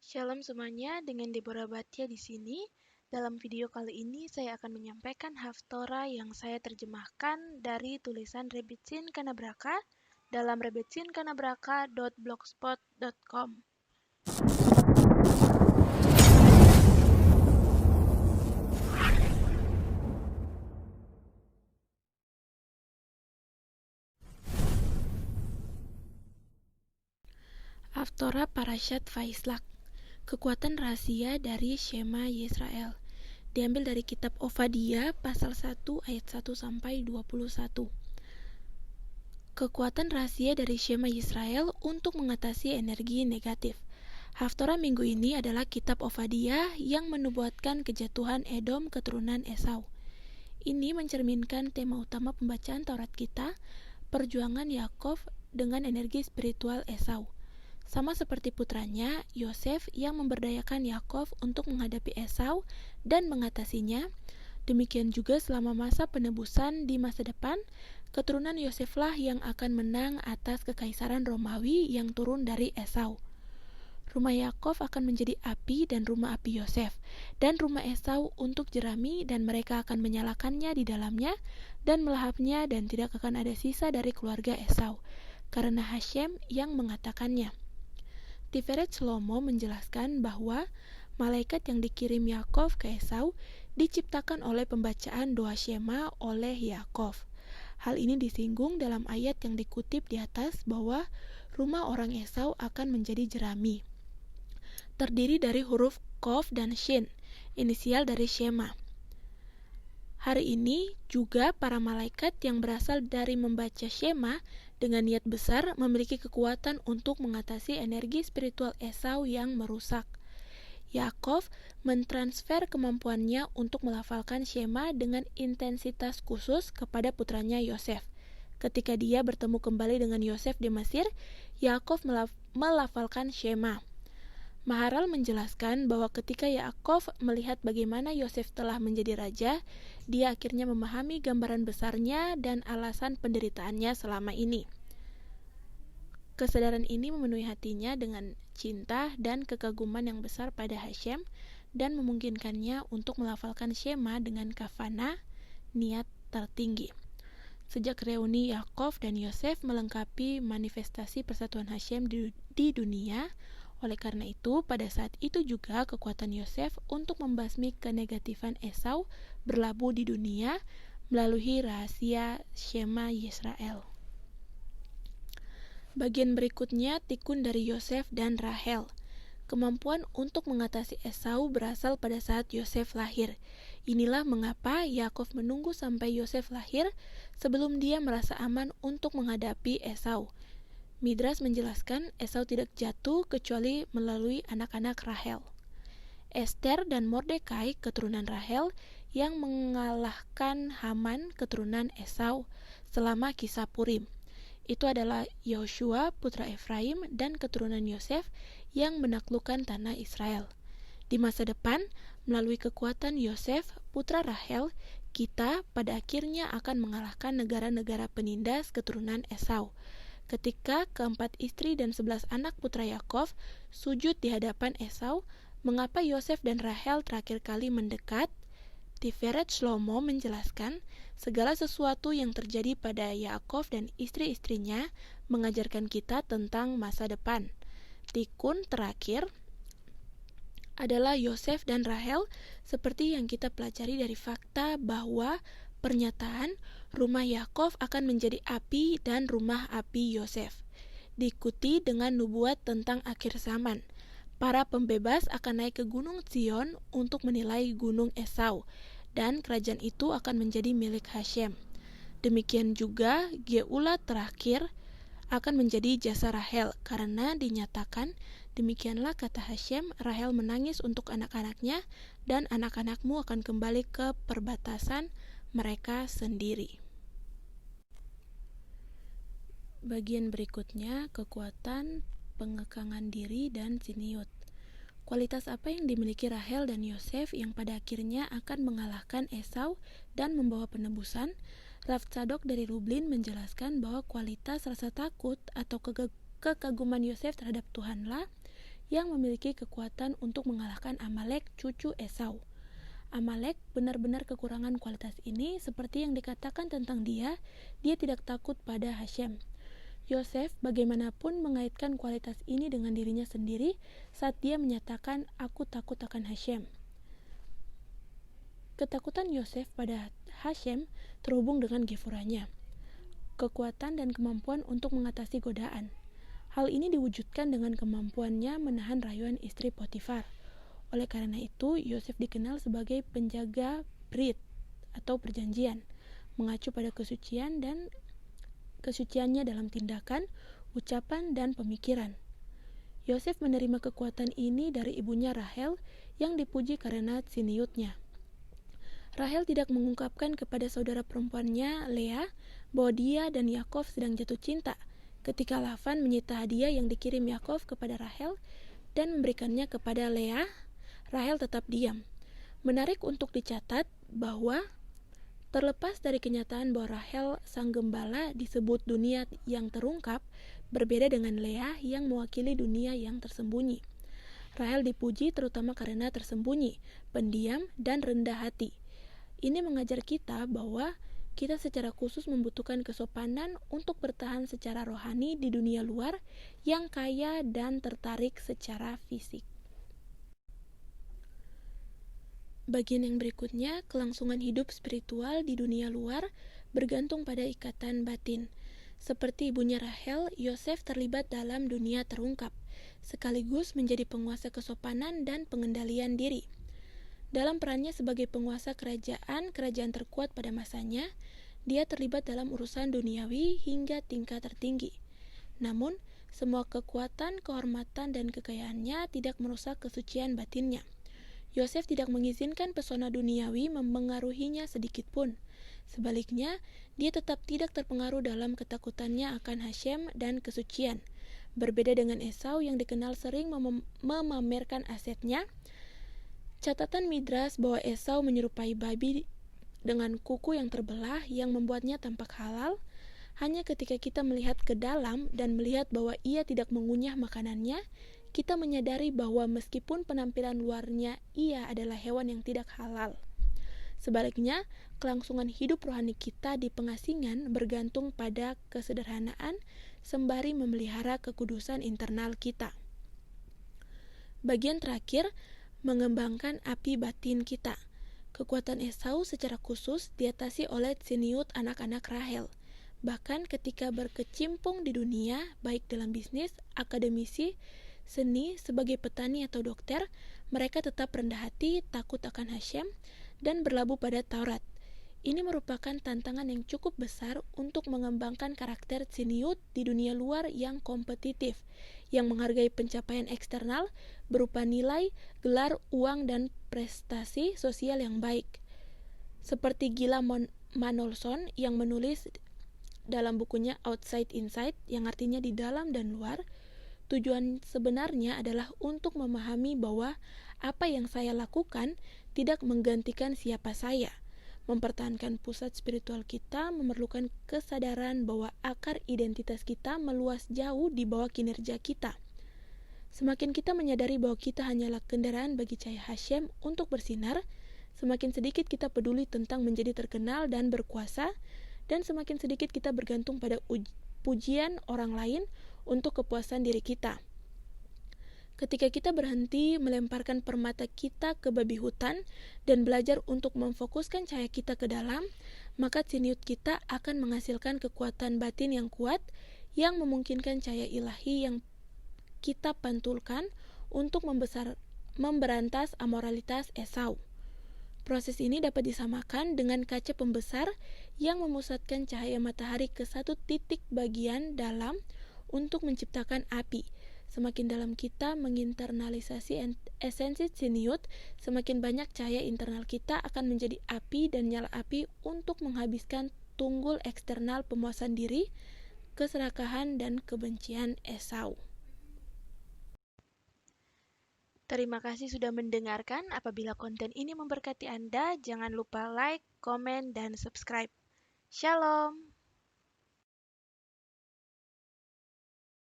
Shalom semuanya, dengan Deborah Batya di sini. Dalam video kali ini saya akan menyampaikan Haftorah yang saya terjemahkan dari tulisan Rebetsin Kanabraka dalam rebetsinKanabraka.blogspot.com. Haftorah Parashat Vaislak. Kekuatan rahasia dari Shema Yisrael. Diambil dari kitab Ovadia pasal 1 ayat 1 sampai 21. Kekuatan rahasia dari Shema Yisrael untuk mengatasi energi negatif. Haftorah minggu ini adalah kitab Ovadia yang menubuatkan kejatuhan Edom keturunan Esau. Ini mencerminkan tema utama pembacaan Taurat kita, perjuangan Yakov dengan energi spiritual Esau. Sama seperti putranya, Yosef yang memberdayakan Yakov untuk menghadapi Esau dan mengatasinya, demikian juga selama masa penebusan di masa depan, keturunan Yoseflah yang akan menang atas kekaisaran Romawi yang turun dari Esau. Rumah Yakov akan menjadi api dan rumah api Yosef, dan rumah Esau untuk jerami, dan mereka akan menyalakannya di dalamnya dan melahapnya, dan tidak akan ada sisa dari keluarga Esau, karena Hashem yang mengatakannya. Tiferet Shlomo menjelaskan bahwa malaikat yang dikirim Yakov ke Esau diciptakan oleh pembacaan doa Shema oleh Yakov. Hal ini disinggung dalam ayat yang dikutip di atas bahwa rumah orang Esau akan menjadi jerami. Terdiri dari huruf Kof dan Shin, inisial dari Shema. Hari ini juga para malaikat yang berasal dari membaca Shema dengan niat besar memiliki kekuatan untuk mengatasi energi spiritual Esau yang merusak. Yakov mentransfer kemampuannya untuk melafalkan Shema dengan intensitas khusus kepada putranya Yosef. Ketika dia bertemu kembali dengan Yosef di Mesir, Yakov melafalkan Shema. Maharal menjelaskan bahwa ketika Yakov melihat bagaimana Yosef telah menjadi raja, dia akhirnya memahami gambaran besarnya dan alasan penderitaannya selama ini. Kesadaran ini memenuhi hatinya dengan cinta dan kekaguman yang besar pada Hashem dan memungkinkannya untuk melafalkan Shema dengan kafana, niat tertinggi. Sejak reuni Yakov dan Yosef melengkapi manifestasi persatuan Hashem di dunia, oleh karena itu, pada saat itu juga kekuatan Yosef untuk membasmi kenegatifan Esau berlabuh di dunia melalui rahasia Shema Yisrael. Bagian berikutnya tikun dari Yosef dan Rahel. Kemampuan untuk mengatasi Esau berasal pada saat Yosef lahir. Inilah mengapa Yakov menunggu sampai Yosef lahir sebelum dia merasa aman untuk menghadapi Esau. Midras menjelaskan Esau tidak jatuh kecuali melalui anak-anak Rahel. Esther dan Mordekai keturunan Rahel yang mengalahkan Haman keturunan Esau selama kisah Purim. Itu adalah Yoshua putra Efraim dan keturunan Yosef yang menaklukkan tanah Israel. Di masa depan, melalui kekuatan Yosef putra Rahel, kita pada akhirnya akan mengalahkan negara-negara penindas keturunan Esau. Ketika keempat istri dan 11 anak putra Yakov sujud di hadapan Esau, mengapa Yosef dan Rahel terakhir kali mendekat? Tiferet Shlomo menjelaskan, segala sesuatu yang terjadi pada Yakov dan istri-istrinya mengajarkan kita tentang masa depan. Tikun terakhir adalah Yosef dan Rahel, seperti yang kita pelajari dari fakta bahwa pernyataan rumah Yakov akan menjadi api dan rumah api Yosef diikuti dengan nubuat tentang akhir zaman. Para pembebas akan naik ke gunung Sion untuk menilai gunung Esau, dan kerajaan itu akan menjadi milik Hashem. Demikian juga Geulah terakhir akan menjadi jasa Rahel, karena dinyatakan, demikianlah kata Hashem, Rahel menangis untuk anak-anaknya, dan anak-anakmu akan kembali ke perbatasan mereka sendiri. Bagian berikutnya, kekuatan pengekangan diri dan siniut. Kualitas apa yang dimiliki Rahel dan Yosef yang pada akhirnya akan mengalahkan Esau dan membawa penebusan? Rav Tzadok dari Lublin menjelaskan bahwa kualitas rasa takut atau kekaguman Yosef terhadap Tuhanlah yang memiliki kekuatan untuk mengalahkan Amalek, cucu Esau. Amalek benar-benar kekurangan kualitas ini, seperti yang dikatakan tentang dia tidak takut pada Hashem. Yosef bagaimanapun mengaitkan kualitas ini dengan dirinya sendiri saat dia menyatakan, "Aku takut akan Hashem." Ketakutan Yosef pada Hashem terhubung dengan gevuranya, kekuatan dan kemampuan untuk mengatasi godaan. Hal ini diwujudkan dengan kemampuannya menahan rayuan istri Potifar. Oleh karena itu, Yosef dikenal sebagai penjaga brit atau perjanjian, mengacu pada kesuciannya dalam tindakan, ucapan, dan pemikiran. Yosef menerima kekuatan ini dari ibunya Rahel yang dipuji karena tsiniutnya. Rahel tidak mengungkapkan kepada saudara perempuannya Lea bahwa dia dan Yakov sedang jatuh cinta ketika Laban menyita hadiah yang dikirim Yakov kepada Rahel dan memberikannya kepada Lea. Rahel tetap diam. Menarik untuk dicatat bahwa terlepas dari kenyataan bahwa Rahel sang gembala disebut dunia yang terungkap, berbeda dengan Lea yang mewakili dunia yang tersembunyi. Rahel dipuji terutama karena tersembunyi, pendiam, dan rendah hati. Ini mengajar kita bahwa kita secara khusus membutuhkan kesopanan untuk bertahan secara rohani di dunia luar yang kaya dan tertarik secara fisik. Bagian yang berikutnya, kelangsungan hidup spiritual di dunia luar bergantung pada ikatan batin. Seperti ibunya Rahel, Yosef terlibat dalam dunia terungkap, sekaligus menjadi penguasa kesopanan dan pengendalian diri. Dalam perannya sebagai penguasa kerajaan terkuat pada masanya, dia terlibat dalam urusan duniawi hingga tingkat tertinggi. Namun, semua kekuatan, kehormatan, dan kekayaannya tidak merusak kesucian batinnya. Yosef tidak mengizinkan pesona duniawi memengaruhinya sedikit pun. Sebaliknya, dia tetap tidak terpengaruh dalam ketakutannya akan Hashem dan kesucian. Berbeda dengan Esau yang dikenal sering memamerkan asetnya, catatan Midras bahwa Esau menyerupai babi dengan kuku yang terbelah yang membuatnya tampak halal. Hanya ketika kita melihat ke dalam dan melihat bahwa ia tidak mengunyah makanannya, kita menyadari bahwa meskipun penampilan luarnya ia adalah hewan yang tidak halal. Sebaliknya, kelangsungan hidup rohani kita di pengasingan bergantung pada kesederhanaan sembari memelihara kekudusan internal kita. Bagian terakhir, mengembangkan api batin kita. Kekuatan Esau secara khusus diatasi oleh tsiniut anak-anak Rahel. Bahkan ketika berkecimpung di dunia, baik dalam bisnis, akademisi, seni, sebagai petani atau dokter, mereka tetap rendah hati, takut akan Hashem, dan berlabuh pada Taurat. Ini merupakan tantangan yang cukup besar untuk mengembangkan karakter tsiniut di dunia luar yang kompetitif, yang menghargai pencapaian eksternal berupa nilai, gelar, uang, dan prestasi sosial yang baik. Seperti Gila Manolson yang menulis dalam bukunya Outside Inside, yang artinya di dalam dan luar, tujuan sebenarnya adalah untuk memahami bahwa apa yang saya lakukan tidak menggantikan siapa saya. Mempertahankan pusat spiritual kita memerlukan kesadaran bahwa akar identitas kita meluas jauh di bawah kinerja kita. Semakin kita menyadari bahwa kita hanyalah kendaraan bagi cahaya Hashem untuk bersinar, semakin sedikit kita peduli tentang menjadi terkenal dan berkuasa, dan semakin sedikit kita bergantung pada pujian orang lain untuk kepuasan diri kita. Ketika kita berhenti melemparkan permata kita ke babi hutan dan belajar untuk memfokuskan cahaya kita ke dalam, maka tsiniut kita akan menghasilkan kekuatan batin yang kuat yang memungkinkan cahaya ilahi yang kita pantulkan untuk memberantas amoralitas Esau. Proses ini dapat disamakan dengan kaca pembesar yang memusatkan cahaya matahari ke satu titik bagian dalam untuk menciptakan api. Semakin dalam kita menginternalisasi esensi tsiniut, semakin banyak cahaya internal kita akan menjadi api dan nyala api untuk menghabiskan tunggul eksternal pemuasan diri, keserakahan, dan kebencian Esau. Terima kasih sudah mendengarkan. Apabila konten ini memberkati Anda, jangan lupa like, komen, dan subscribe. Shalom.